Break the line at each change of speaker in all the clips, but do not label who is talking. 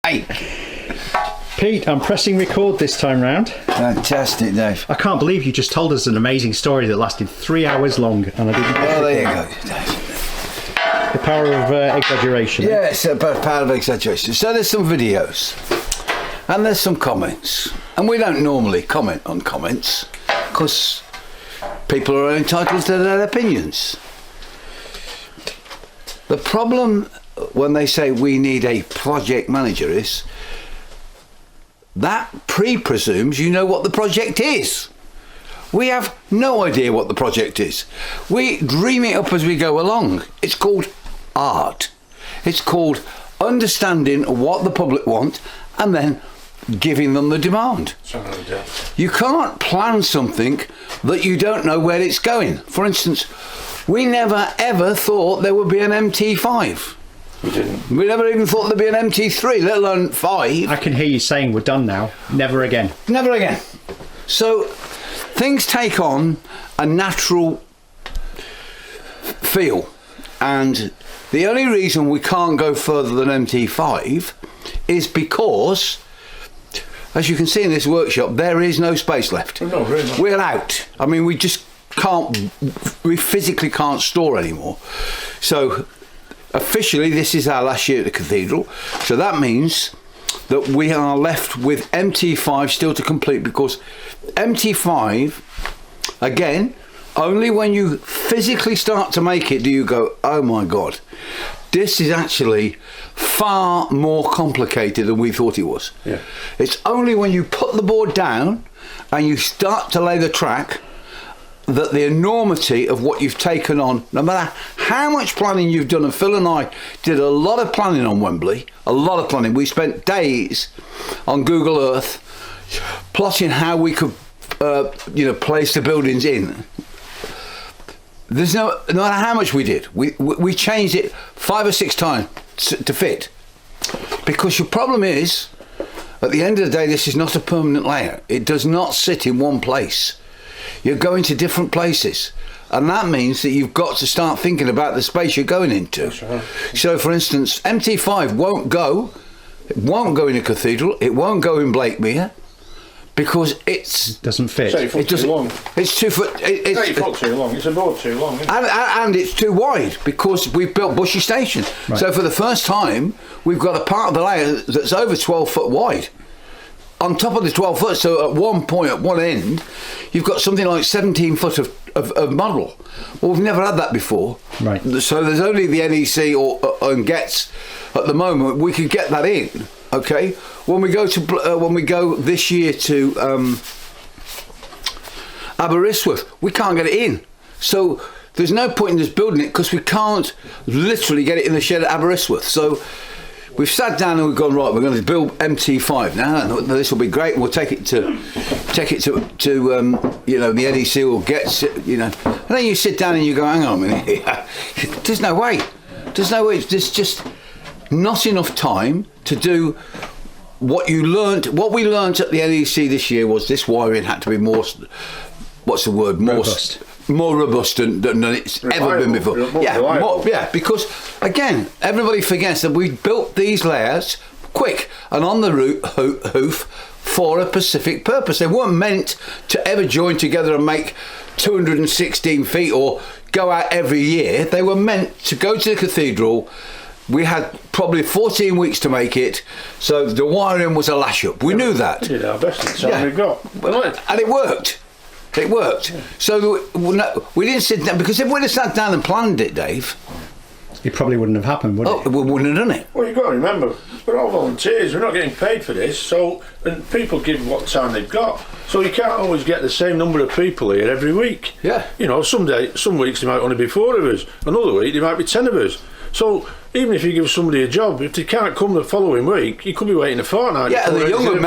Hey.
Pete, I'm pressing record this time round.
Fantastic, Dave.
I can't believe you just told us an amazing story that lasted 3 hours long, and I didn't.
Oh, there you go, Dave.
The power of exaggeration.
Yes, the power of exaggeration. So there's some videos, and there's some comments, and we don't normally comment on comments because people are entitled to their opinions. The problem when they say we need a project manager is that presumes you know what the project is. We have no idea what the project is. We dream it up as we go along. It's called art. It's called understanding what the public want and then giving them the demand. You can't plan something that you don't know where it's going. For instance, we never ever thought there would be an MT5.
We didn't.
We never even thought there'd be an MT3, let alone 5.
I can hear you saying we're done now. Never again.
Never again. So things take on a natural feel, and the only reason we can't go further than MT5 is because, as you can see in this workshop, there is no space left.
No, really not.
We're out. I mean, we just can't, we physically can't store anymore. So officially this is our last year at the Cathedral, so that means that we are left with MT5 still to complete, because MT5, again, only when you physically start to make it do you go, oh my god, this is actually far more complicated than we thought it was.
Yeah.
It's only when you put the board down and you start to lay the track that the enormity of what you've taken on, no matter how much planning you've done, and Phil and I did a lot of planning on Wembley, a lot of planning. We spent days on Google Earth plotting how we could place the buildings in. There's no matter how much we did, we changed it 5 or 6 times to fit, because your problem is, at the end of the day, this is not a permanent layout. It does not sit in one place. You're going to different places, and that means that you've got to start thinking about the space you're going into.
That's right.
So for instance, MT5 won't go in a Cathedral, it won't go in Blakemere, because it
doesn't fit.
It's 8 foot too long.
It's 2 foot.
It's 8 foot too long. It's a board too long. Isn't it?
And it's too wide, because we've built Bushy Station.
Right.
So for the first time, we've got a part of the layout that's over 12 foot wide. On top of the 12 foot, so at one point, at one end, you've got something like 17 foot of model. Well, we've never had that before.
Right.
So there's only the NEC and Getz at the moment. We could get that in, okay? When we go this year to Aberystwyth, we can't get it in. So there's no point in us building it, because we can't literally get it in the shed at Aberystwyth. So we've sat down and we've gone, right, we're going to build MT5 now. This will be great. We'll take it to the NEC or Getz, And then you sit down and you go, hang on a minute. There's no way. There's just not enough time to do what we learnt at the NEC this year. Was this wiring had to be more, what's the word? More robust than it's ever been before. Because again, everybody forgets that we built these layouts quick and on the hoof for a specific purpose. They weren't meant to ever join together and make 216 feet or go out every year. They were meant to go to the Cathedral. We had probably 14 weeks to make it, so the wiring was a lash up. We knew that.
We did our best. That's all we got.
And it worked. It worked.
Yeah.
So we didn't sit down, because if we'd have sat down and planned it, Dave,
It probably wouldn't have happened, would it?
we wouldn't have done it.
Well, you've got to remember, we're all volunteers. We're not getting paid for this, and people give what time they've got. So you can't always get the same number of people here every week.
Yeah.
Some weeks there might only be 4 of us. Another week there might be 10 of us. So even if you give somebody a job, if they can't come the following week, you could be waiting a fortnight.
Yeah, and the younger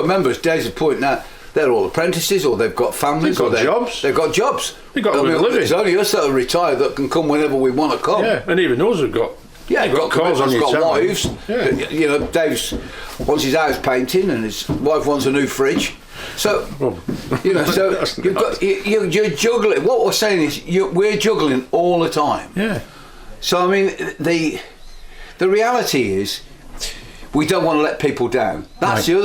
members, Dave's point now, they're all apprentices, or they've got families,
They've got jobs.
They've got jobs.
They've got a living.
It's only us that are retired that can come whenever we want to come.
Yeah, and even those have got.
Yeah,
you've got cars on your
got
tab.
wives.
Yeah.
Dave's wants his house painting, and his wife wants a new fridge. So, you're juggling. What we're saying is, we're juggling all the time.
Yeah.
So I mean, the reality is, we don't want to let people down. That's the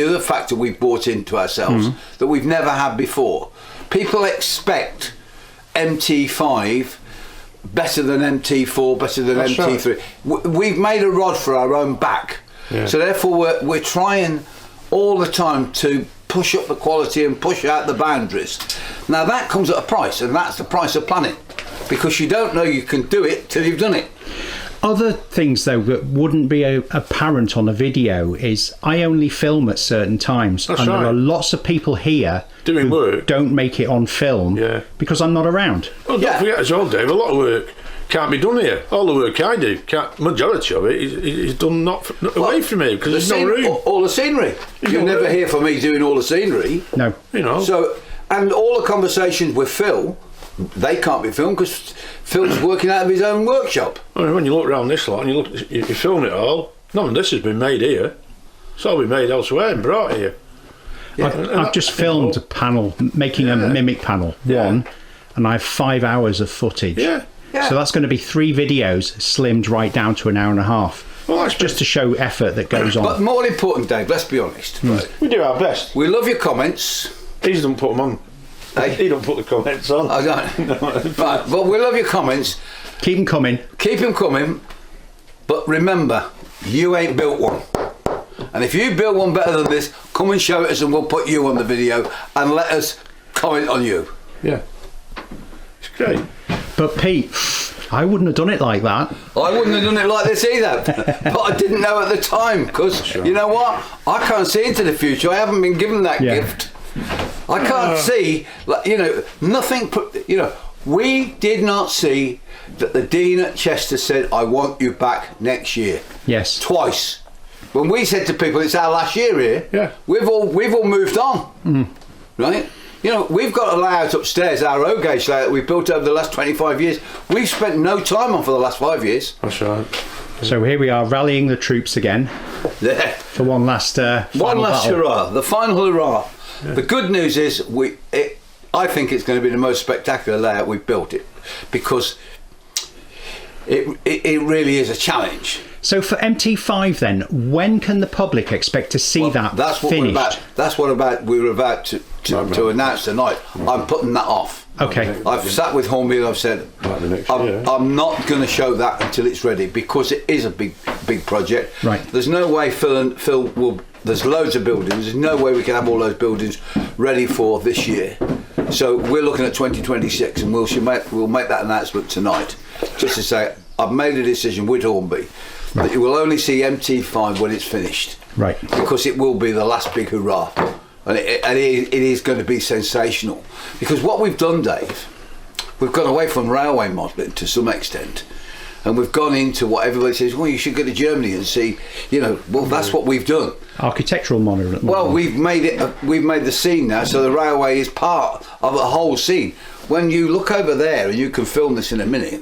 other factor we've brought into ourselves that we've never had before. People expect MT5 better than MT4, better than MT3. Right. We've made a rod for our own back. Yeah. So therefore we're trying all the time to push up the quality and push out the boundaries. Now that comes at a price, and that's the price of planning, because you don't know you can do it till you've done it.
Other things, though, that wouldn't be apparent on a video is I only film at certain times. There are lots of people here
doing work
don't make it on film because I'm not around.
Well, don't forget as well, Dave, a lot of work can't be done here. All the work I do, majority of it is done not away from here because there's no room.
All the scenery. You'll never hear from me doing all the scenery.
No.
You know.
So, and all the conversations with Phil, they can't be filmed because Phil's working out of his own workshop.
Well, when you look around this lot and you film it all, none of this has been made here. It's all been made elsewhere and brought here.
Yeah. I've just filmed a panel, making a mimic panel, one, and I have 5 hours of footage.
Yeah.
So that's going to be 3 videos slimmed right down to an hour and a half. Well, that's just to show effort that goes on.
But more important, Dave, let's be honest. Right?
We do our best.
We love your comments.
He doesn't put them on. He don't put the comments on.
I don't. Right, but we love your comments.
Keep them coming.
Keep them coming. But remember, you ain't built one. And if you build one better than this, come and show it us and we'll put you on the video and let us comment on you.
Yeah. It's great.
But Pete, I wouldn't have done it like that.
I wouldn't have done it like this either. But I didn't know at the time, because you know what? I can't see into the future. I haven't been given that gift. I can't see, like, you know, nothing, you know, we did not see that the Dean at Chester said, I want you back next year.
Yes.
Twice. When we said to people, it's our last year here, we've all moved on, right? You know, we've got a layout upstairs, our road gauge layout we've built over the last 25 years. We've spent no time on for the last 5 years.
That's right.
So here we are rallying the troops again for one last
hurrah, the final hurrah. Yeah. The good news is I think it's going to be the most spectacular layout we've built it, because it really is a challenge.
So for MT5 then, when can the public expect to see that
that's what
finished?
We were about to announce tonight. I'm putting that off.
Okay.
I've sat with Hornby and I've said I'm not going to show that until it's ready, because it is a big project.
Right.
There's no way Phil will. There's loads of buildings. There's no way we can have all those buildings ready for this year. So we're looking at 2026, and we'll make that announcement tonight, just to say I've made a decision with Hornby that you will only see MT5 when it's finished.
Right. Because
it will be the last big hurrah, and it is going to be sensational. Because what we've done, Dave, we've gone away from railway modelling to some extent, and we've gone into what everybody says, well, you should go to Germany and see, you know, well, that's what we've done. Architectural modelling. Well, we've made the scene now, so the railway is part of the whole scene. When you look over there, and you can film this in a minute,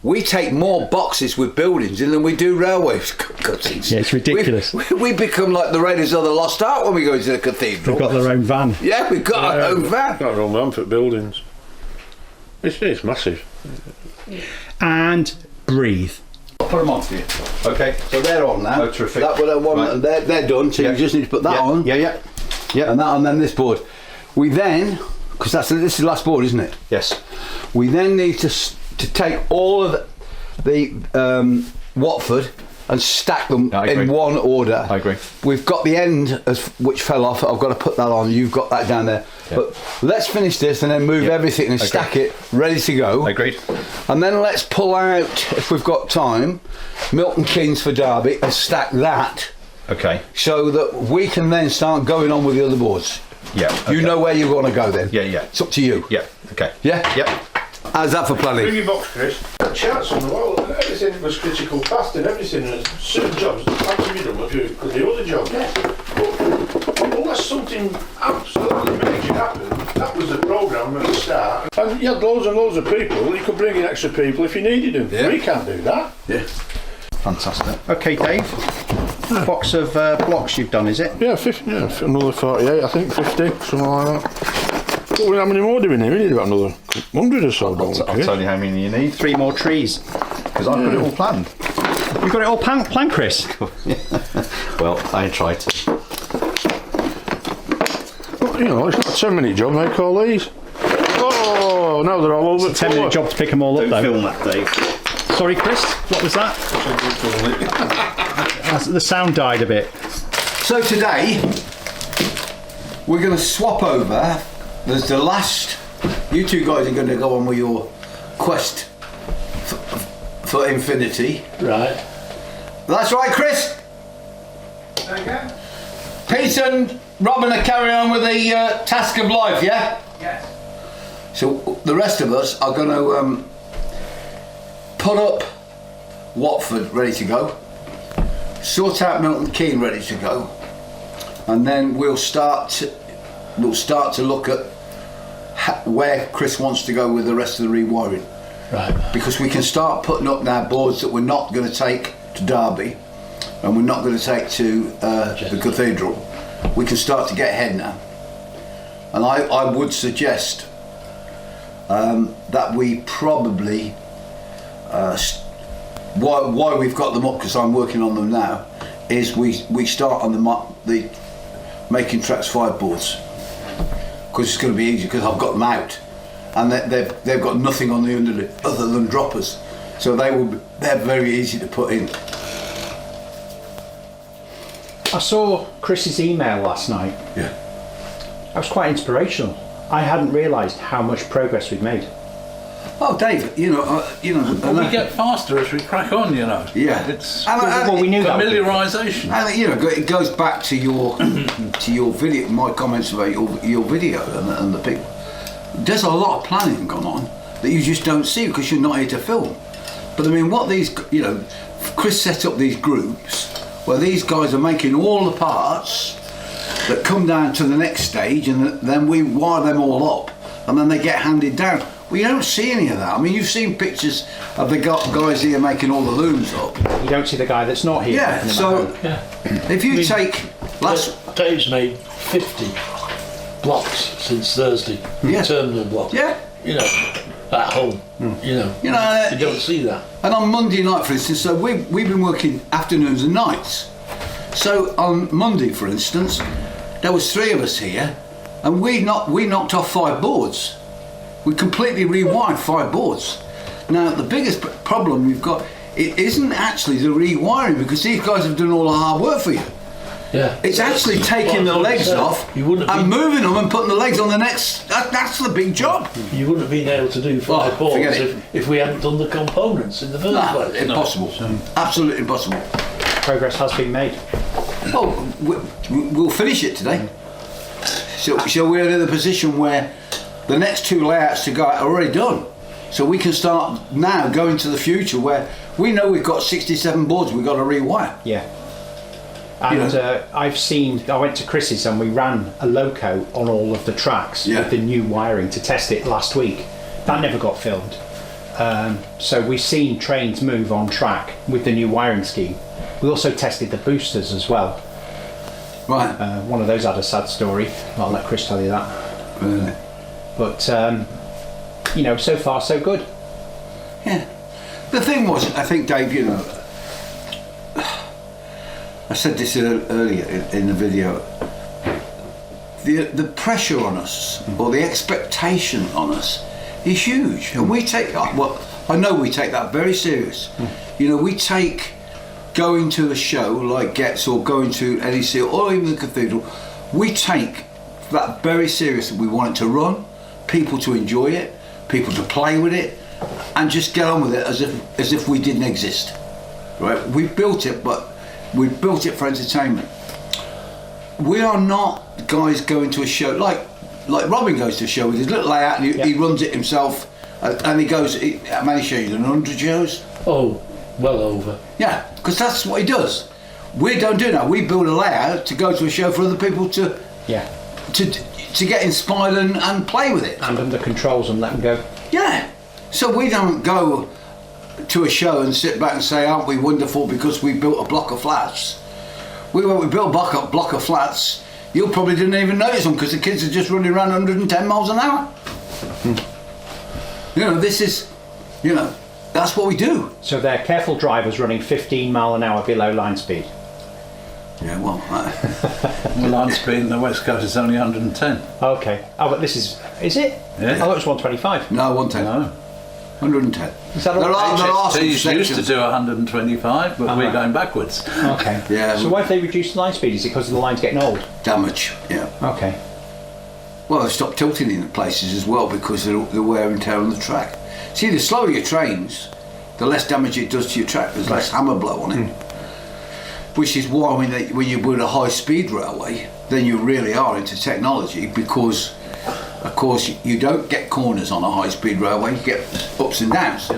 we take more boxes with buildings in than we do railways cuttings. Yeah, it's ridiculous. We become like the Raiders of the Lost Ark when we go to the Cathedral. We've got their own van. Yeah, we've got our own van.
Got our own van for buildings. It's massive.
And breathe.
I'll put them on for you. Okay, so they're on now.
Oh, terrific.
That one, right. And they're done, so you just need to put that on. Yeah. And that on, then this board. We then, because this is the last board, isn't it? Yes. We then need to take all of the Watford and stack them in one order. I agree. We've got the end which fell off. I've got to put that on. You've got that down there. Yep. But let's finish this and then move everything and stack it ready to go. Agreed. And then let's pull out, if we've got time, Milton Keynes for Derby and stack that. Okay. So that we can then start going on with the other boards. Yeah. Okay. You know where you want to go then. Yeah. It's up to you. Yeah. Okay. Yeah. Yep. How's that for planning?
Bring your box, Chris. Charts on the wall, everything was critical path and everything, and certain jobs had to be done if you could do other jobs. But unless something absolutely major happened, that was the programme at the start. And you had loads and loads of people, you could bring in extra people if you needed them. Yeah. We can't do that. Yeah.
Fantastic. Okay, Dave. Box of blocks you've done, is it?
Yeah, 50, another 48, I think 50, something like that. How many more do we need? We need about another 100 or so.
I'll tell you how many you need. 3 more trees, because I've got it all planned. You got it all planned, Chris?
Well, I tried to.
You know, it's not a 10-minute job, they call these. Oh, no, they're all over the
10-minute job to pick them all up, though.
Film that, Dave.
Sorry, Chris, what was that? The sound died a bit.
So today, we're going to swap over. There's the last. You two guys are going to go on with your quest for infinity.
Right.
That's right, Chris.
Okay.
Pete and Robin are carrying on with the task of life, yeah?
Yes.
So the rest of us are going to put up Watford ready to go, sort out Milton Keynes ready to go, and then we'll start to look at where Chris wants to go with the rest of the rewiring.
Right.
Because we can start putting up now boards that we're not going to take to Derby and we're not going to take to the Cathedral. We can start to get ahead now. And I would suggest that we probably, why we've got them up, because I'm working on them now, is we start on the making tracks 5 boards. Because it's going to be easy, because I've got them out. And they've got nothing on the under other than droppers, so they're very easy to put in.
I saw Chris's email last night.
Yeah.
That was quite inspirational. I hadn't realised how much progress we'd made.
Oh, Dave,
But we get faster as we crack on, you know.
Yeah.
It's
Well, we knew that.
familiarisation.
And it goes back to your video, my comments about your video and the people. There's a lot of planning gone on that you just don't see because you're not here to film. But I mean, what these, Chris set up these groups where these guys are making all the parts that come down to the next stage, and then we wire them all up, and then they get handed down. Well, you don't see any of that. I mean, you've seen pictures of the guys here making all the looms up.
You don't see the guy that's not here.
Yeah, so if you take
Dave's made 50 blocks since Thursday.
Yeah.
Terminal blocks.
Yeah.
You know, at home. You know, you don't see that.
And on Monday night, for instance, so we've been working afternoons and nights. So on Monday, for instance, there was 3 of us here, and we knocked off 5 boards. We completely rewired 5 boards. Now the biggest problem we've got, it isn't actually the rewiring, because these guys have done all the hard work for you.
Yeah.
It's actually taking the legs off and moving them and putting the legs on the next. That's the big job.
You wouldn't have been able to do 5 boards
forget it.
if we hadn't done the components in the first place.
Impossible. Absolutely impossible.
Progress has been made.
Oh, we'll finish it today. So we're in the position where the next 2 layouts to go out are already done. So we can start now going to the future where we know we've got 67 boards we've got to rewire.
Yeah. And I went to Chris's and we ran a loco on all of the tracks with the new wiring to test it last week. That never got filmed. So we've seen trains move on track with the new wiring scheme. We also tested the boosters as well.
Right.
One of those had a sad story. I'll let Chris tell you that.
Really?
But, so far so good.
Yeah. The thing was, I think, Dave, I said this earlier in the video, the pressure on us, or the expectation on us, is huge. And we take that, I know we take that very serious. We take going to a show like Getz or going to NEC or even the Cathedral, we take that very serious, that we want it to run, people to enjoy it, people to play with it, and just get on with it as if we didn't exist. Right? We built it, but we built it for entertainment. We are not guys going to a show like Robin goes to a show with his little layout and he runs it himself, and he goes. How many shows? 100 shows?
Oh, well over.
Yeah, because that's what he does. We don't do that. We build a layout to go to a show for other people to get inspired and play with it.
And under controls and let them go.
Yeah. So we don't go to a show and sit back and say, aren't we wonderful because we built a block of flats. We built a block of flats, you probably didn't even notice them because the kids are just running around 110 miles an hour. This is, that's what we do.
So they're careful drivers running 15 mile an hour below line speed.
Yeah, well,
The line speed in the West Coast is only 110.
Okay. Oh, but this is it?
Yeah.
Oh, it's 125.
no, 110.
No.
110.
Is that all
There
right?
are some
HSTs used to
sections.
do 125, but we're going backwards.
Okay.
Yeah.
So why have they reduced the line speed? Is it because the line's getting old?
Damage, yeah.
Okay.
Well, they stop tilting in places as well because of the wear and tear on the track. See, the slower your trains, the less damage it does to your track. There's less hammer blow on it. Which is why when you build a high-speed railway, then you really are into technology because, of course, you don't get corners on a high-speed railway. You get ups and downs.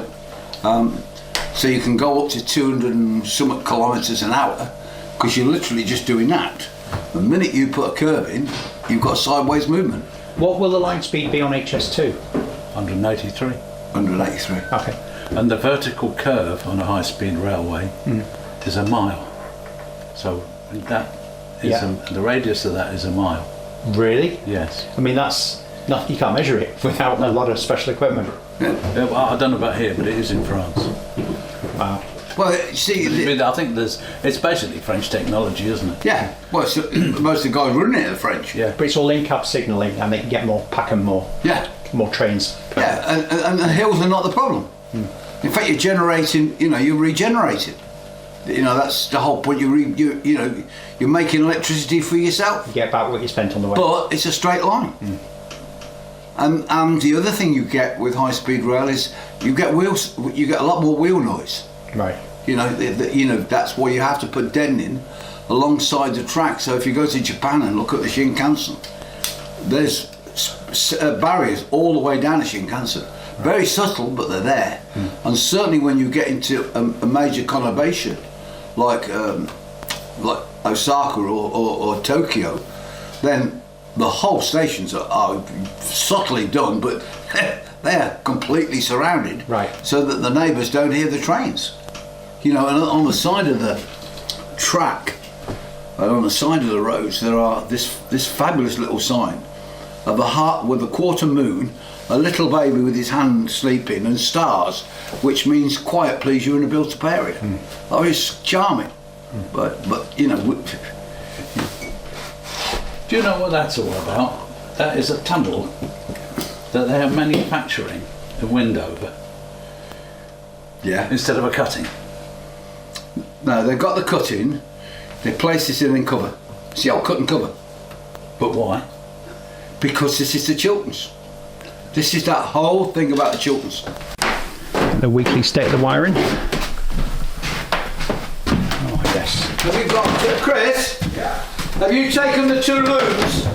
So you can go up to 200 and something kilometres an hour because you're literally just doing that. The minute you put a curve in, you've got sideways movement.
What will the line speed be on HS2?
183.
183.
Okay.
And the vertical curve on a high-speed railway is a mile. So that is the radius of that is a mile.
Really?
Yes.
I mean, that's not, you can't measure it without a lot of special equipment.
Yeah, well, I don't know about here, but it is in France.
Wow.
Well, see,
I mean, I think it's basically French technology, isn't it?
yeah. Well, so, most of the guys running it are French.
Yeah.
But it's all in-cab signalling and they can get more, pack and more trains.
Yeah, and the hills are not the problem. In fact, you're generating. You're regenerating. That's the whole point. You're making electricity for yourself.
You get back what you spent on the way.
But it's a straight line. And the other thing you get with high-speed rail is you get wheels. You get a lot more wheel noise.
Right.
That's why you have to put deadening alongside the track. So if you go to Japan and look at the Shinkansen, there's barriers all the way down the Shinkansen. Very subtle, but they're there. And certainly when you get into a major conurbation like Osaka or Tokyo, then the whole stations are subtly done, but they're completely surrounded,
right?
So that the neighbours don't hear the trains. And on the side of the track, on the side of the roads, there are this fabulous little sign of a heart with a quarter moon, a little baby with his hand sleeping, and stars, which means quiet please, you're in a built-up area. Oh, it's charming. But
Do you know what that's all about? That is a tunnel that they are manufacturing a Wendover.
Yeah.
Instead of a cutting.
No, they've got the cutting, they place this in and cover. See, I'll cut and cover.
But why?
Because this is the Chilterns. This is that whole thing about the Chilterns.
The weekly state of the wiring. Oh yes.
Have you got Chris? Yeah. Have you taken the two looms?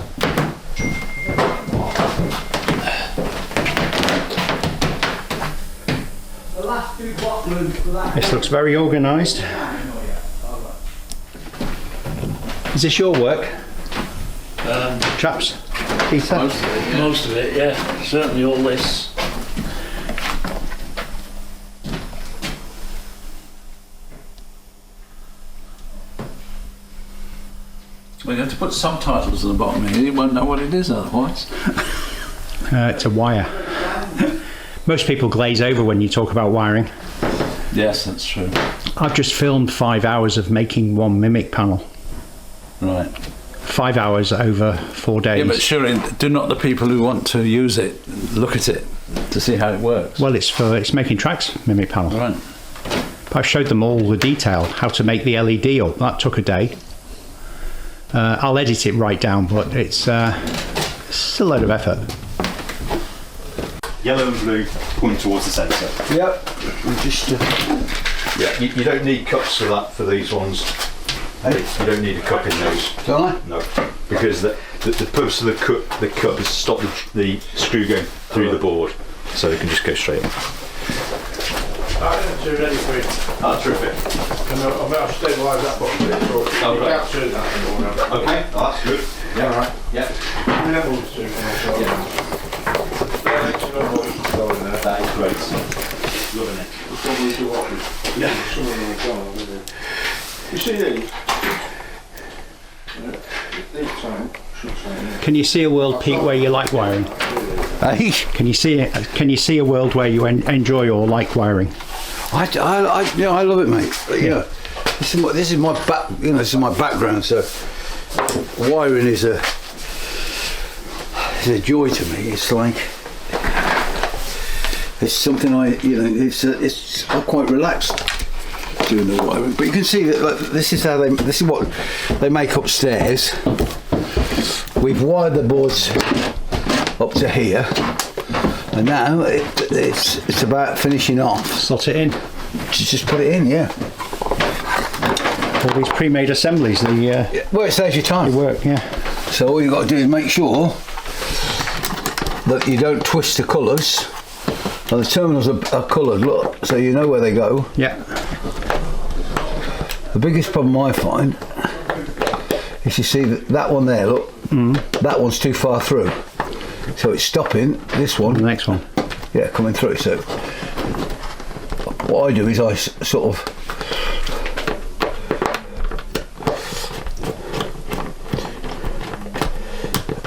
The last two block looms for that.
This looks very organised. Is this your work, chaps? Peter?
Most of it, yeah. Certainly all this.
We're going to put subtitles at the bottom here, you won't know what it is otherwise.
It's a wire. Most people glaze over when you talk about wiring.
Yes, that's true.
I've just filmed 5 hours of making one mimic panel.
Right.
5 hours over 4 days.
Yeah, but surely do not the people who want to use it look at it to see how it works?
Well, it's making tracks mimic panel.
Right.
I showed them all the detail, how to make the LED up. That took a day. I'll edit it right down, but it's a load of effort.
Yellow and blue point towards the centre.
Yep.
Yeah, you don't need cups for these ones. Hey? You don't need a cup in those.
Don't I?
No, because the purpose of the cup is to stop the screw going through the board, so they can just go straight in.
You're ready for it.
Oh, terrific.
And I'll stabilise that bottom bit, so you can't turn that anymore now.
Okay, that's good.
Yeah, right. Yeah.
Levels to it now,
That is great. Loving it.
Yeah. Some of them are gone, aren't they? You see these?
Can you see a world, Pete, where you like wiring?
Hey.
Can you see a world where you enjoy or like wiring?
I love it, mate. But, you know, this is my back. You know, this is my background. So wiring is a joy to me. It's like it's something I'm quite relaxed doing the wiring. But you can see that like, this is what they make upstairs. We've wired the boards up to here, and now it's about finishing off.
Slot it in.
Just put it in, yeah.
All these pre-made assemblies,
Well, it saves you time.
they work, yeah.
So all you've got to do is make sure that you don't twist the colours. And the terminals are coloured, look, so you know where they go.
Yeah.
The biggest problem I find is you see that one there, look, that one's too far through. So it's stopping this one.
The next one.
Yeah, coming through. So what I do is I sort of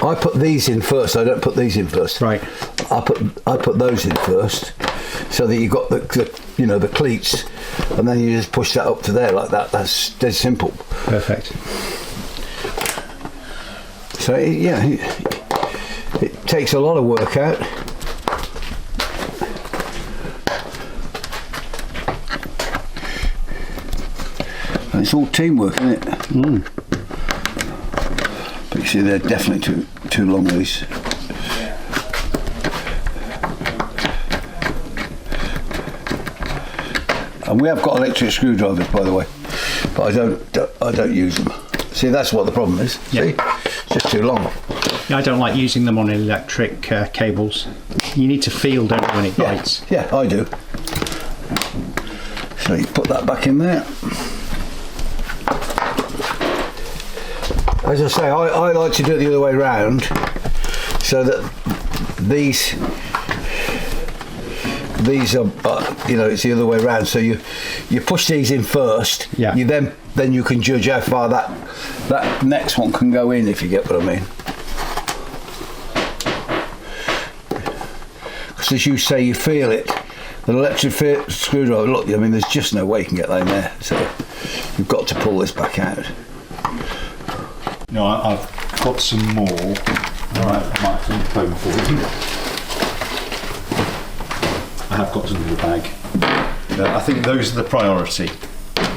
I put these in first. I don't put these in first.
Right.
I put those in first, so that you've got the cleats, and then you just push that up to there like that. That's dead simple.
Perfect.
So it takes a lot of work out. And it's all teamwork, isn't it? But you see, they're definitely too long, these. And we have got electric screwdrivers, by the way, but I don't use them. See, that's what the problem is.
Yeah.
See, it's just too long.
Yeah, I don't like using them on electric cables. You need to feel, don't you, when it bites?
Yeah, I do. So you put that back in there. As I say, I like to do it the other way round, so that these are, it's the other way round. So you push these in first.
Yeah.
You then you can judge how far that next one can go in, if you get what I mean. Because as you say, you feel it. The electric screwdriver. Look, I mean, there's just no way you can get that in there. So you've got to pull this back out.
No, I've got some more. Alright, I might have to phone for you. I have got some in the bag. I think those are the priority.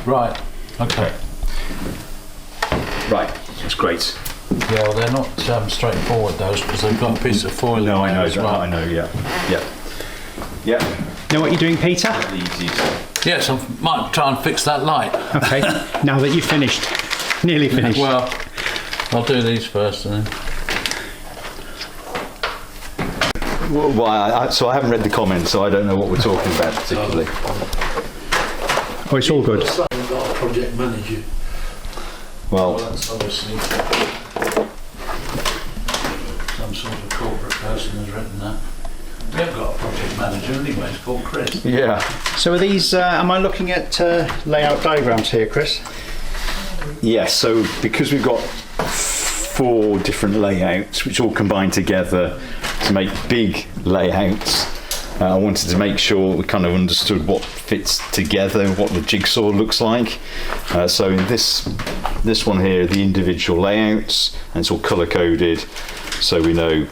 Right. Okay.
Right, that's great.
Yeah, well, they're not straightforward, those, because they've got a piece of foil in
No, I
there
know
as
that.
well.
I know. Yeah.
Know what you're doing, Peter?
The easiest.
Yes, I might try and fix that light.
Okay. Now that you've finished, nearly finished.
Well, I'll do these first and then.
Well, so I haven't read the comments, so I don't know what we're talking about particularly.
Oh, it's all good.
We've got a project manager.
Well,
That's obviously some sort of corporate person has written that. We haven't got a project manager anyway, it's called Chris.
yeah.
So are these, am I looking at layout diagrams here, Chris?
Yes, so because we've got 4 different layouts which all combine together to make big layouts, I wanted to make sure we kind of understood what fits together, what the jigsaw looks like. So in this one here, the individual layouts, and it's all colour coded, so we know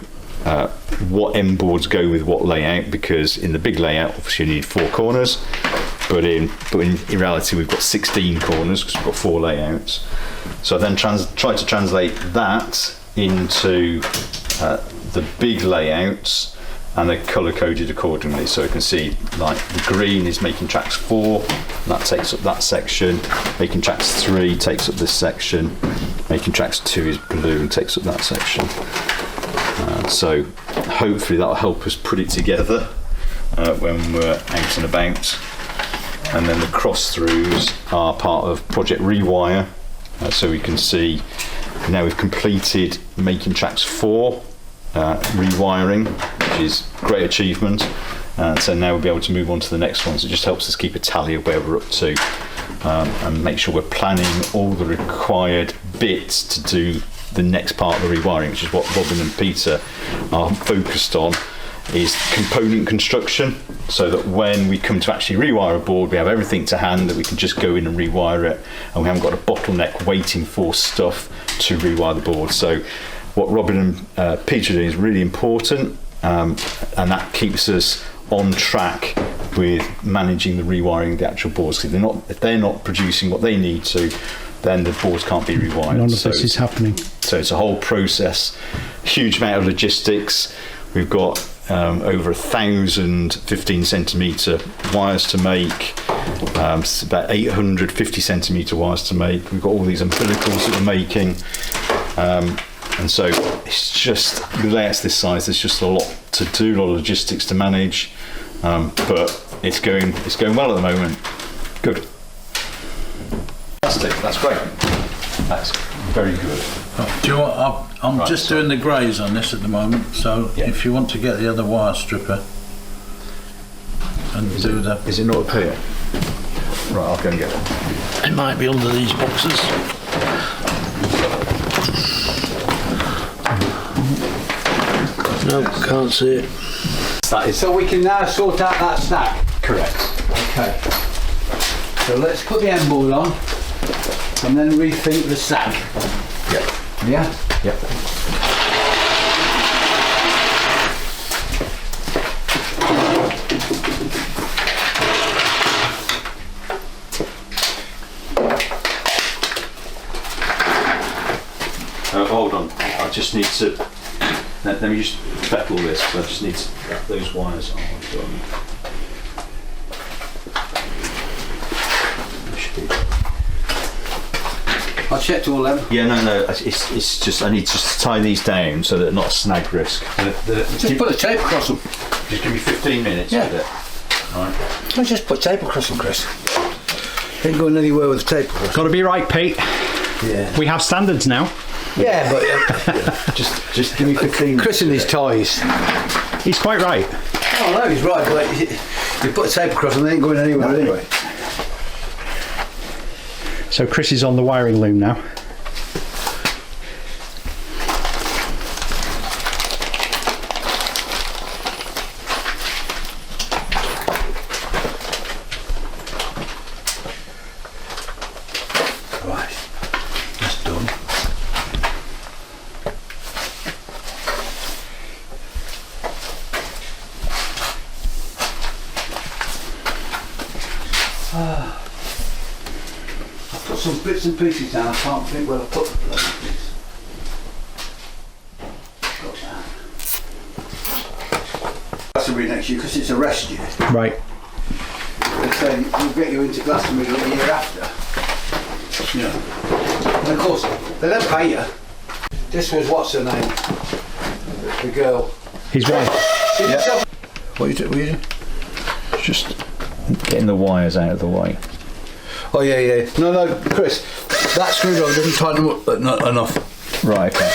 what end boards go with what layout, because in the big layout obviously you need 4 corners, but in reality we've got 16 corners because we've got 4 layouts. So I then tried to translate that into the big layouts, and they're colour coded accordingly. So you can see, like, the green is making tracks 4, that takes up that section. Making tracks 3 takes up this section. Making tracks 2 is blue and takes up that section. So hopefully that'll help us put it together when we're out and about. And then the cross throughs are part of Project Rewire. So we can see now we've completed making tracks 4 rewiring, which is a great achievement. So now we'll be able to move on to the next one. So it just helps us keep a tally of where we're up to, and make sure we're planning all the required bits to do the next part of the rewiring, which is what Robin and Peter are focused on, is component construction, so that when we come to actually rewire a board, we have everything to hand that we can just go in and rewire it, and we haven't got a bottleneck waiting for stuff to rewire the board. So what Robin and Peter are doing is really important, and that keeps us on track with managing the rewiring of the actual boards. If they're not producing what they need to, then the boards can't be rewired.
None of this is happening.
So it's a whole process, huge amount of logistics. We've got over 1,000 15 centimetre wires to make, about 850 centimetre wires to make. We've got all these umbilicals that we're making, and so it's just, with layouts this size, there's just a lot to do, a lot of logistics to manage, but it's going well at the moment. Good. Fantastic. That's great. That's very good.
Do you know what? I'm
Right,
just
so-
doing the greys on this at the moment, so
Yeah.
if you want to get the other wire stripper and do that.
Is it not up here? Right, I'll go and get it.
It might be under these boxes. No, can't see it.
That is
So we can now sort out that stack.
correct.
Okay. So let's put the end board on and then rethink the stack.
Yep.
Yeah?
Yep. Hold on. I just need to. Let me just tackle this. I just need to wrap those wires on.
I checked all them.
Yeah, no. It's just I need to just tie these down so that they're not a snag risk.
Just put the tape across them.
Just give me 15 minutes
Yeah.
with it. Right.
I just put tape across them, Chris. Ain't going anywhere with the tape across.
Got to be right, Pete.
Yeah.
We have standards now.
Yeah, but
Just give me 15 minutes.
Chris and his ties.
He's quite right.
Oh no, he's right, but you put tape across them, they ain't going anywhere anyway.
So Chris is on the wiring loom now.
Right, that's done. I've put some bits and pieces down, I can't think where I put the bloody things. Got that. Glastonbury next year, because it's a rest year.
Right.
They say we'll get you into Glastonbury the year after. Yeah. And of course, they don't pay you. This was, what's her name? The girl.
His wife.
Yeah. What are you doing?
Just getting the wires out of the way.
Oh yeah. No, Chris, that screwdriver doesn't tighten them up not enough.
Right, okay.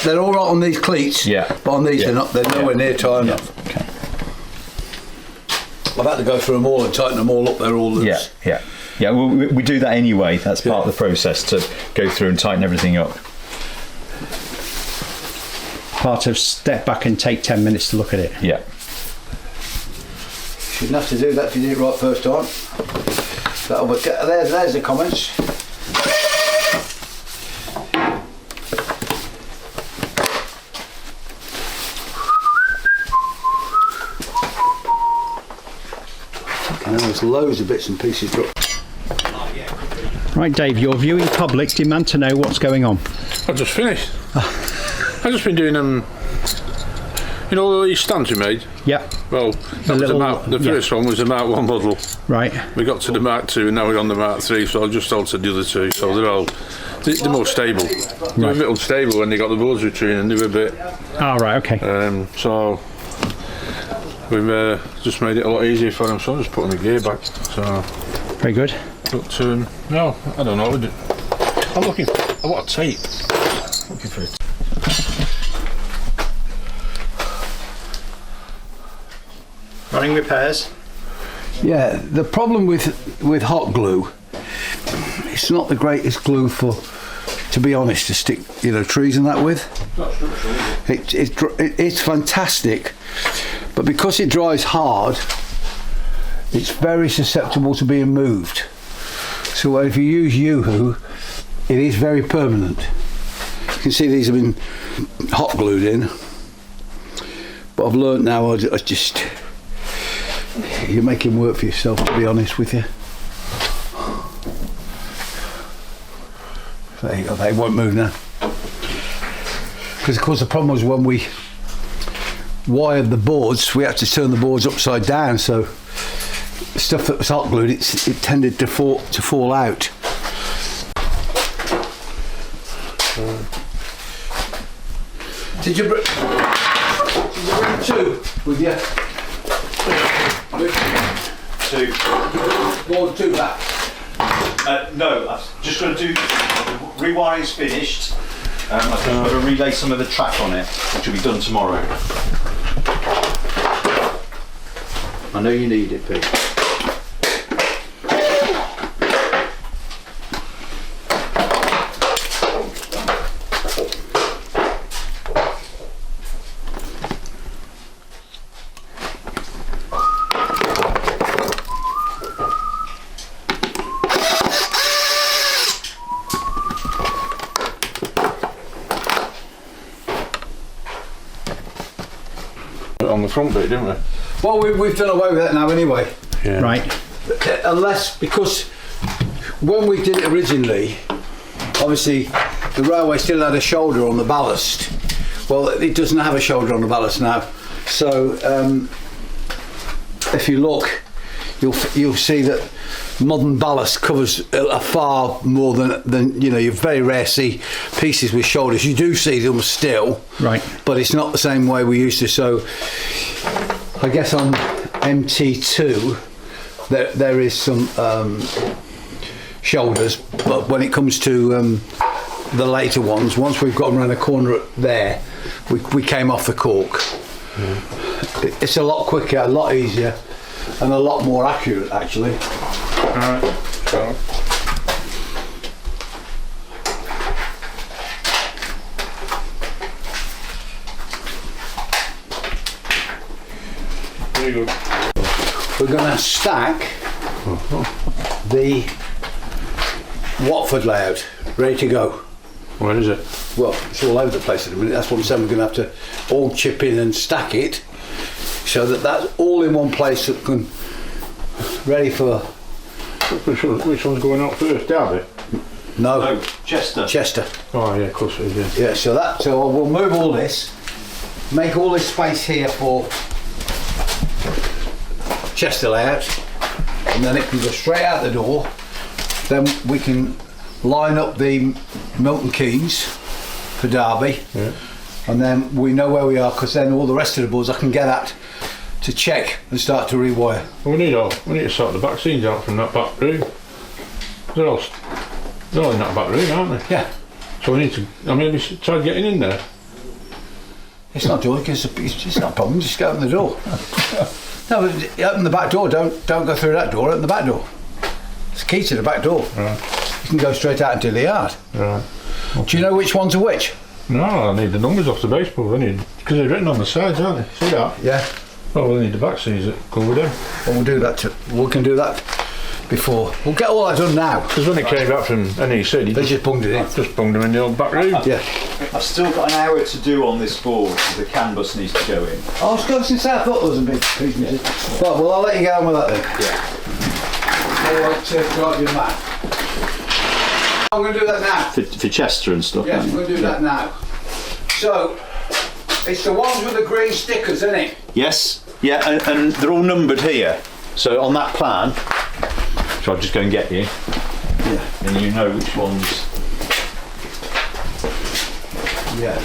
They're all right on these cleats,
Yeah.
but on these
Yeah.
they're not. They're nowhere near tight enough.
Okay.
I've had to go through them all and tighten them all up. They're all loose.
Yeah. Well, we do that anyway. That's part of the process, to go through and tighten everything up.
Part of step back and take 10 minutes to look at it.
Yeah.
Shouldn't have to do that if you did it right first time. There's the comments. And there's loads of bits and pieces dropped.
Right, Dave, your viewing public demand to know what's going on.
I've just finished. I've just been doing them. You know all these stands we made?
Yeah.
Well, the first one was the Mark 1 model.
Right.
We got to the Mark 2 and now we're on the Mark 3, so I've just altered the other two, so they're more stable. They were a bit unstable when they got the boards retrieving, and they were a bit.
Ah, right, okay.
So we've just made it a lot easier for them, so I'm just putting the gear back. So,
Very good.
but no, I don't know. I'm looking. I want a tape. Looking for it.
Running repairs.
Yeah, the problem with hot glue, it's not the greatest glue for to be honest, to stick, you know, trees and that with.
Not structural, is it?
It's fantastic, but because it dries hard, it's very susceptible to being moved. So if you use Yoo-hoo, it is very permanent. You can see these have been hot glued in, but I've learnt now I just, you're making work for yourself, to be honest with you. There you go, they won't move now. Because of course the problem was when we wired the boards, we had to turn the boards upside down, so stuff that was hot glued, it tended to fall out. Did you bring two with you?
Two.
More than two back.
No, I'm just going to do, the rewiring's finished. I've just got to relay some of the track on it, which will be done tomorrow.
I know you need it, Pete.
On the front bit, didn't we?
Well, we've done away with that now anyway.
Yeah.
Right.
Unless, because when we did it originally, obviously the railway still had a shoulder on the ballast. Well, it doesn't have a shoulder on the ballast now. So if you look, you'll see that modern ballast covers a far more than you know. You very rare see pieces with shoulders. You do see them still,
Right.
but it's not the same way we used to. So I guess on MT2 there is some shoulders, but when it comes to the later ones, once we've got them around the corner there, we came off the cork. It's a lot quicker, a lot easier, and a lot more accurate actually.
Alright. So. Very good.
We're going to stack the Watford layout, ready to go.
Where is it?
Well, it's all over the place at the minute. That's what I'm saying. We're going to have to all chip in and stack it, so that that's all in one place, that can ready for.
Which one's going out first? Derby?
No,
Chester.
Chester.
Oh yeah, of course it is. Yeah.
Yeah. So we'll move all this, make all this space here for Chester layout, and then it can go straight out the door. Then we can line up the Milton Keynes for Derby, and then we know where we are, because then all the rest of the boards I can get at to check and start to rewire.
Well, we need to sort the back scenes out from that back room. They're all in that back room, aren't they?
Yeah.
So we need to. I mean, we should try getting in there.
It's not doing, it's not a problem. Just go open the door. No, but open the back door. Don't go through that door. Open the back door. It's the key to the back door.
Right.
You can go straight out into the yard.
Right.
Do you know which ones are which?
No, I need the numbers off the baseboard. Because they're written on the sides, aren't they? See that?
Yeah.
Oh, we'll need the back scenes that go with them.
Well, we'll do that too. We can do that before. We'll get all that done now.
Because when it came back from NEC,
They just bunged it in.
just bunged them in the old back room.
Yeah.
I've still got an hour to do on this board, because the CAN bus needs to go in.
Oh, I was going to say, I thought there was a big piece missing. Right, well, I'll let you get on with that then.
Yeah.
All right, drive your map. I'm going to do that now.
For Chester and stuff.
Yes, I'm going to do that now. So, it's the ones with the green stickers, isn't it?
Yes. Yeah, and they're all numbered here. So on that plan, so I'll just go and get you.
Yeah.
And you know which ones.
Yeah.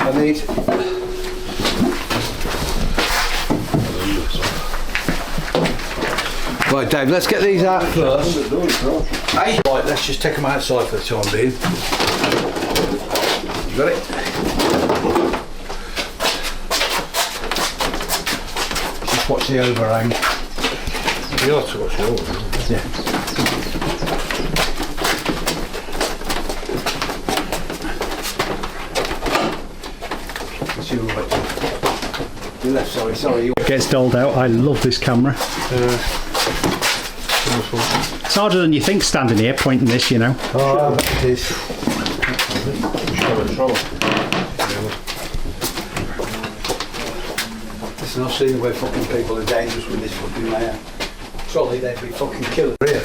I need Right, Dave, let's get these out first. Hey? Right, let's just take them outside for the time being. You got it? Just watch the overhang.
You have to watch the overhang.
Yeah. It's your right. Your left, sorry.
It gets dulled out. I love this camera. It's harder than you think standing here pointing this, you know.
Oh, it is. Listen, I've seen the way fucking people are dangerous with this fucking layer. Trolley, they'd be fucking killed here.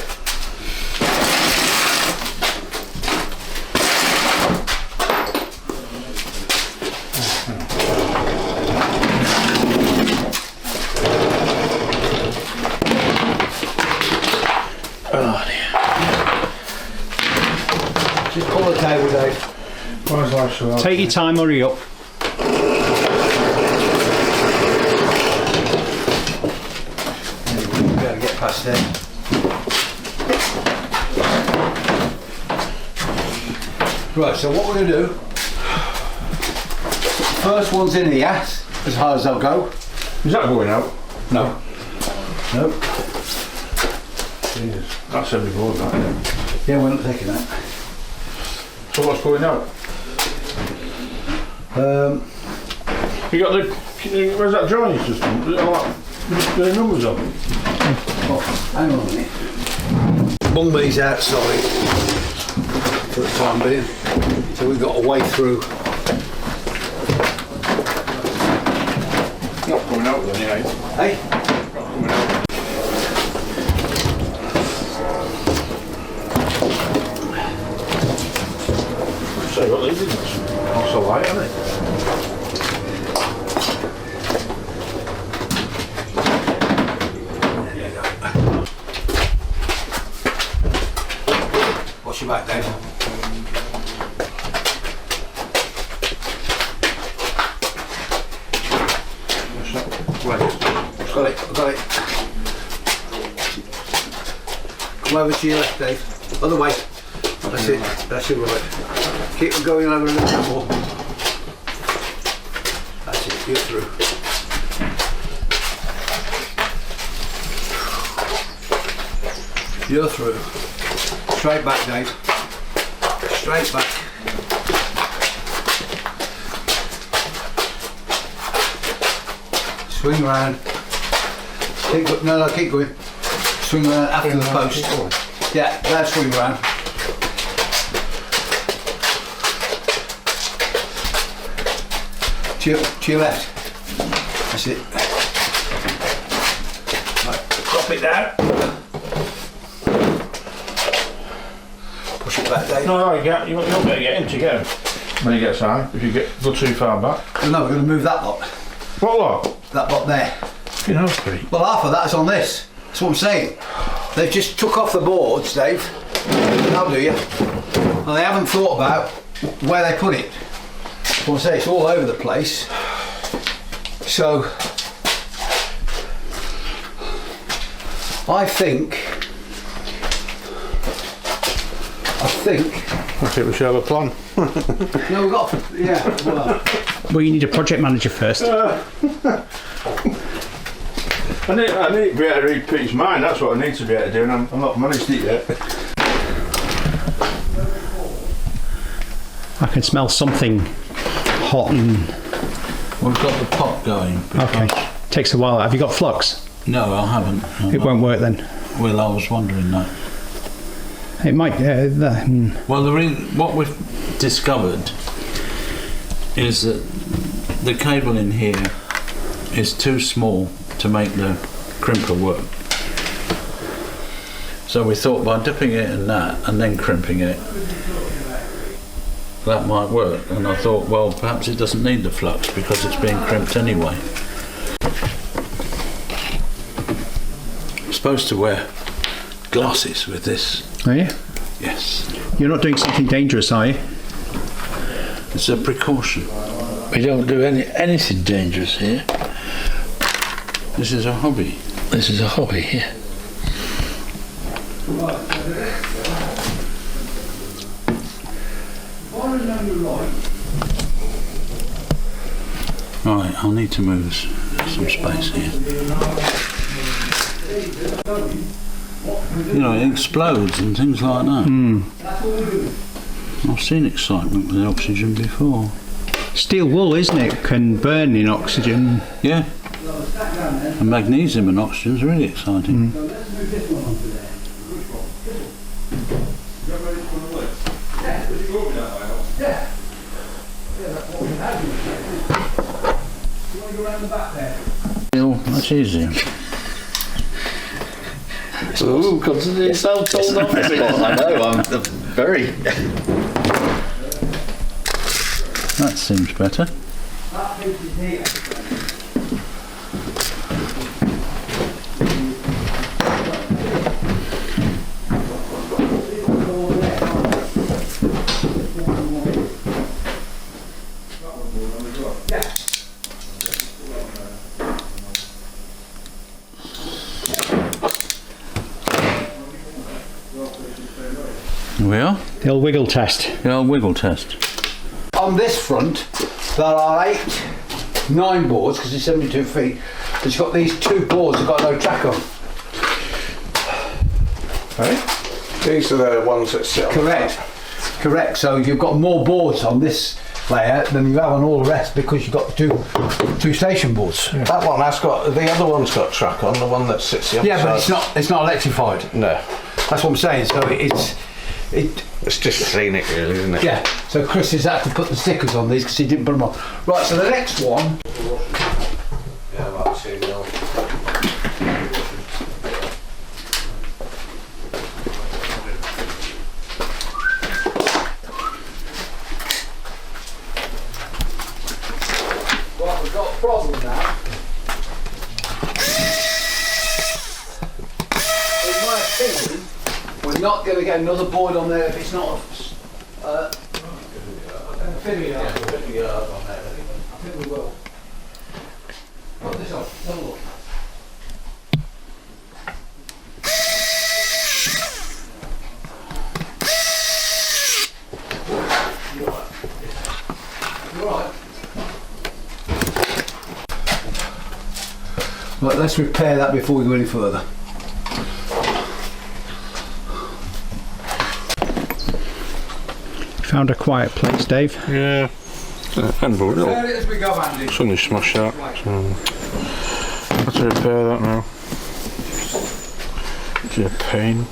Just pull the table, Dave.
Where's life so hard?
Take your time, hurry up.
We've got to get past there. Right, so what we're going to do, first one's in here, as high as they'll go.
Is that going out?
No. Nope.
Jesus, that's heavy board, that, isn't it?
Yeah, we're not taking that.
So what's going out? You got the, where's that joining system? Is it like, the numbers on it?
Oh, hang on a minute. Bung these outside for the time being. So we've got a way through.
Not coming out then, yeah.
Hey?
Not coming out. So what these are also light, aren't they?
Watch your back, Dave.
Right.
Got it. Come over to your left, Dave. Other way. That's it. That's your right. Keep them going over a little bit more. That's it. You're through. You're through. Straight back, Dave. Straight back. Swing round. Keep going. Swing round after the post. Yeah, now swing round. To your left. That's it. Right, drop it down. Push it back, Dave.
No, you can't. You won't be able to get in to get him when he gets high. If you go too far back.
No, we're going to move that lot.
What lot?
That lot there.
You know, Pete.
Well, half of that's on this. That's what I'm saying. They've just took off the boards, Dave. That'll do you. And they haven't thought about where they put it. Well, I say it's all over the place. So I think
we should have a plan.
no, we've got
Well, you need a project manager first.
I need to be able to read Pete's mind, that's what I need to be able to do, and I'm not managed it yet.
I can smell something hot and...
We've got the pot going.
Okay. Takes a while. Have you got flux?
No, I haven't.
It won't work then.
Well, I was wondering that.
It might...
Well, what we've discovered is that the cable in here is too small to make the crimper work. So we thought by dipping it in that and then crimping it, that might work. And I thought, well, perhaps it doesn't need the flux because it's being crimped anyway. I'm supposed to wear glasses with this.
Are you?
Yes.
You're not doing something dangerous, are you?
It's a precaution.
We don't do anything dangerous here.
This is a hobby.
This is a hobby here.
Right, I'll need to move some space here. You know, it explodes and things like that. I've seen excitement with oxygen before.
Steel wool, isn't it? Can burn in oxygen.
Yeah. And magnesium and oxygen is really exciting. Much easier.
Ooh, consider yourself told off. I know, I'm very...
That seems better. Here we are.
The old wiggle test.
The old wiggle test.
On this front, there are 9 boards, because it's 72 feet. It's got these 2 boards that got no track on.
Eh? These are the ones that sit on
Correct. Correct. So you've got more boards on this layout than you have on all the rest because you've got two station boards.
the That one has got, the other one's got track on, the one that sits the other
Yeah, but
side.
it's not electrified.
No.
That's what I'm saying. So
It's just scenic really, isn't it?
yeah. So Chris has had to put the stickers on these because he didn't put them on. Right. So the next one.
Yeah, about 2 mil.
Right, we've got a problem now. In my opinion, we're not going to get another board on there if it's not a fitting yard. I think we will. Put this on. Have a look. Right, let's repair that before we go any further.
Found a quiet place, Dave.
Yeah. Handball,
Repair it as we go, Andy.
suddenly smash that. So, have to repair that now. It's a pain.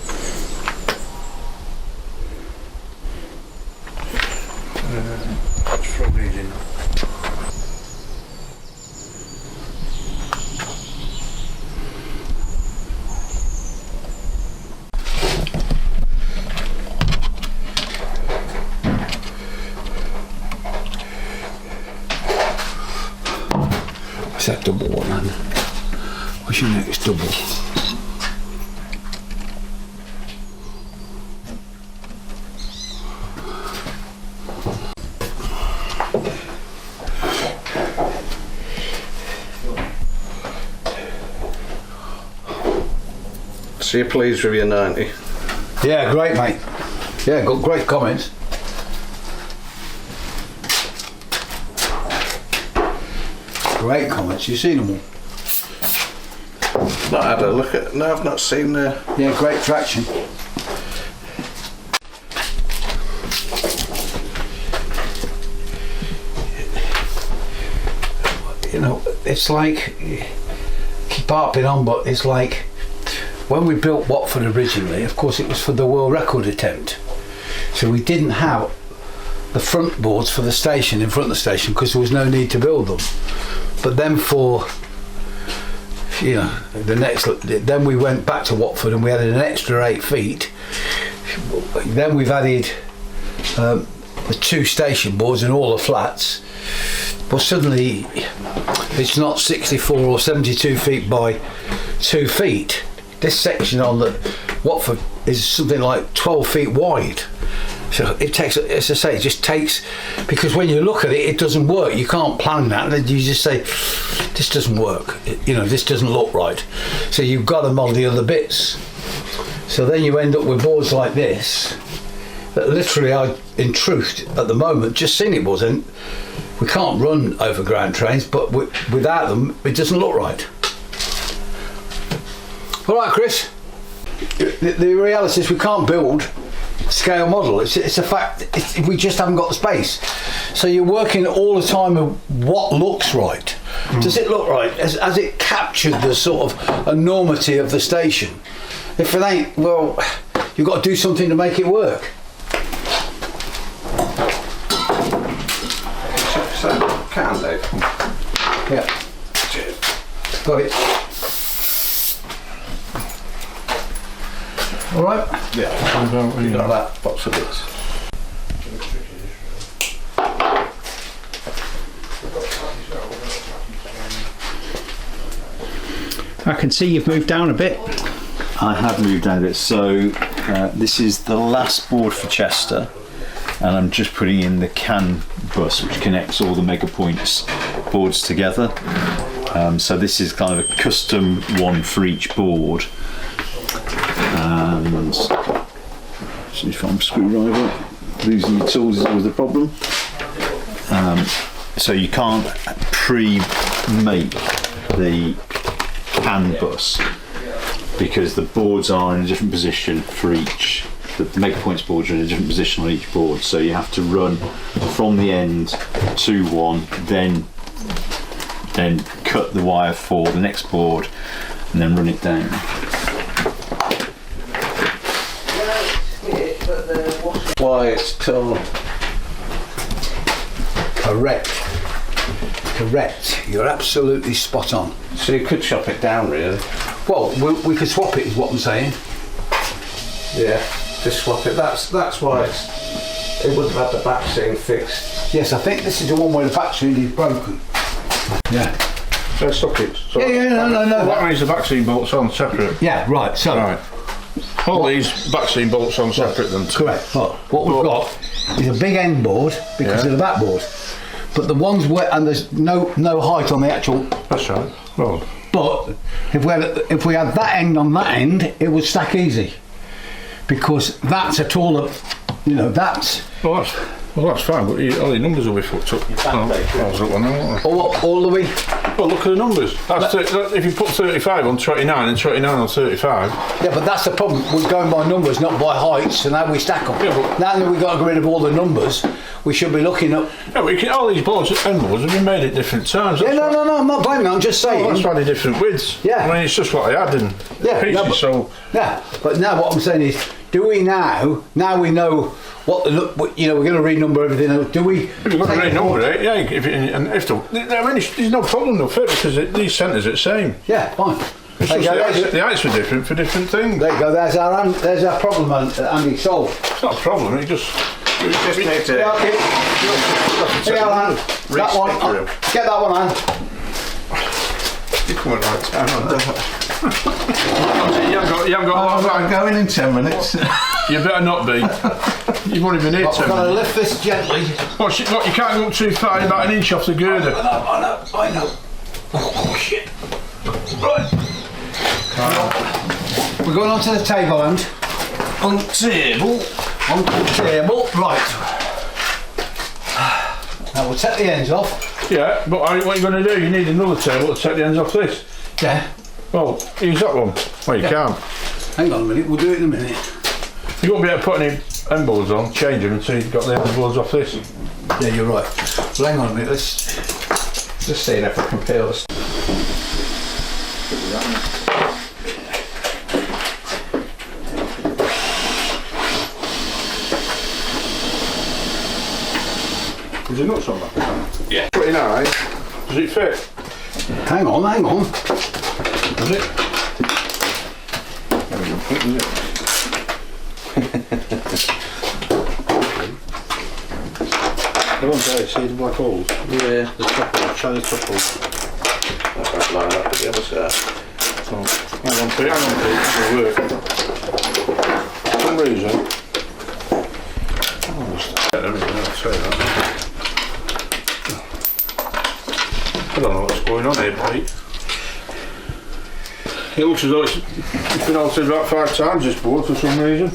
It's probably enough.
What's that double one, man? What's your next double?
So you're pleased with your 90?
Yeah, great, mate. Yeah, got great comments. Great comments. You've seen them all.
Not had a look at. No, I've not seen the.
Yeah, great traction. You know, it's like, keep harping on, but it's like when we built Watford originally, of course it was for the world record attempt. So we didn't have the front boards for the station, in front of the station, because there was no need to build them. But then for, you know, then we went back to Watford and we added an extra 8 feet. Then we've added the 2 station boards in all the flats. But suddenly it's not 64 or 72 feet by 2 feet. This section on the Watford is something like 12 feet wide. So it takes, as I say, it just takes, because when you look at it, it doesn't work. You can't plan that, and you just say, this doesn't work. You know, this doesn't look right. So you've got to model the other bits. So then you end up with boards like this that literally are, in truth, at the moment, just singing boards. And we can't run overground trains, but without them, it doesn't look right. All right, Chris. The reality is we can't build a scale model. It's a fact. We just haven't got the space. So you're working all the time with what looks right. Does it look right? Has it captured the sort of enormity of the station? If it ain't, well, you've got to do something to make it work.
Can do.
Yeah. Got it. All right.
Yeah. You got that box of bits.
I can see you've moved down a bit.
I have moved down a bit. So this is the last board for Chester, and I'm just putting in the CAN bus, which connects all the MegaPoints boards together. So this is kind of a custom one for each board. And see if I'm screwdriver. Losing your tools is always the problem. So you can't pre-make the CAN bus because the boards are in a different position for each. The MegaPoints boards are in a different position on each board, so you have to run from the end to one, then cut the wire for the next board, and then run it down.
Why it's torn.
Correct. You're absolutely spot on.
So you could chop it down, really.
Well, we could swap it, is what I'm saying.
Yeah, just swap it. That's why it wouldn't have the back seam fixed.
Yes, I think this is the one where the back seam is broken. Yeah.
So stop it. So
No.
Well, that means the back seam bolts on separate.
Yeah, right. So.
Right. All these back seam bolts on separate then.
Correct. Look, what we've got is a big end board because of the back board. But the ones where, and there's no height on the actual.
That's right. Well,
But if we had that end on that end, it would stack easy. Because that's a taller, that's.
well, that's fine, but all the numbers will be fucked up. I was up on them, won't they?
All the way.
Well, look at the numbers. If you put 35 on 29 and 29 on 35.
Yeah, but that's the problem. We're going by numbers, not by heights, and how we stack them.
Yeah, but-
now that we've got to get rid of all the numbers, we should be looking at.
Yeah, but all these boards, end boards, have been made at different times.
Yeah, no, I'm not blaming. I'm just saying.
That's why they're different widths.
Yeah.
I mean, it's just what I had in pieces, so.
Yeah, but now what I'm saying is, do we now we know what the look, we're going to renumber everything. Do we?
If you've got to renumber it, yeah. There's no problem though, because these centres are the same.
Yeah, fine.
It's
There you
just
go,
the heights were different for different things.
There you go. There's our problem, Andy. Solved.
It's not a problem. It just
Need to
Yeah, okay. Here you go, Anne. That one. Get that one, Anne.
You're coming right down on that.
you haven't got.
I'm going in 10 minutes.
You better not be. You've only been here 10
I've got to
minutes.
lift this gently.
What, you can't go up too far. You're about an inch off the girder.
I know. Oh shit. Right. We're going onto the table, Anne.
On table.
Onto the table. Right. Now we'll take the ends off.
Yeah, but what are you going to do? You need another table to take the ends off this.
Yeah.
Well, use that one. Well, you can't.
Hang on a minute. We'll do it in a minute.
You won't be able to put any end boards on, change them until you've got the end boards off this.
Yeah, you're right. Well, hang on a minute. Let's
Just seeing if I can peel this.
Is it nuts on that?
Yeah.
29. Does it fit?
hang on.
Does it?
The ones there, see the black holes? Yeah, the top hole, try the top hole. That's right, line up with the other side.
So, hang on to it, it'll work. For some reason. I'll say that. I don't know what's going on here, mate. It looks as though it's been altered about 5 times, this board, for some reason.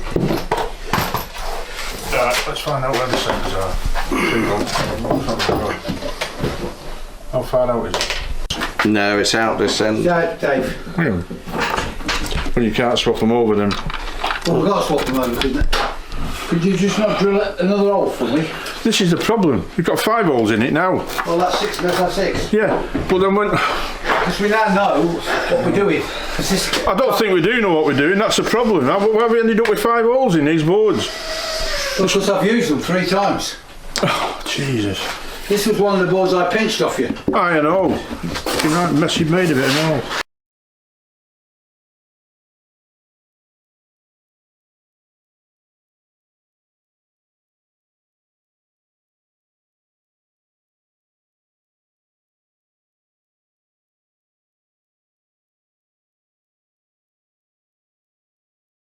Right, let's find out where the centres are. How far out is it?
No, it's out this end.
Yeah, Dave.
Yeah. Well, you can't swap them over then.
Well, we've got to swap them over, couldn't it? Could you just not drill another hole for me?
This is the problem. You've got 5 holes in it now.
Well, that's 6, that's 6.
Yeah, but then when...
Because we now know what we're doing.
I don't think we do know what we're doing, that's the problem. Why have we ended up with 5 holes in these boards?
Because I've used them 3 times.
Oh, Jesus.
This was one of the boards I pinched off you.
I know. You're right, mess you've made of it and all.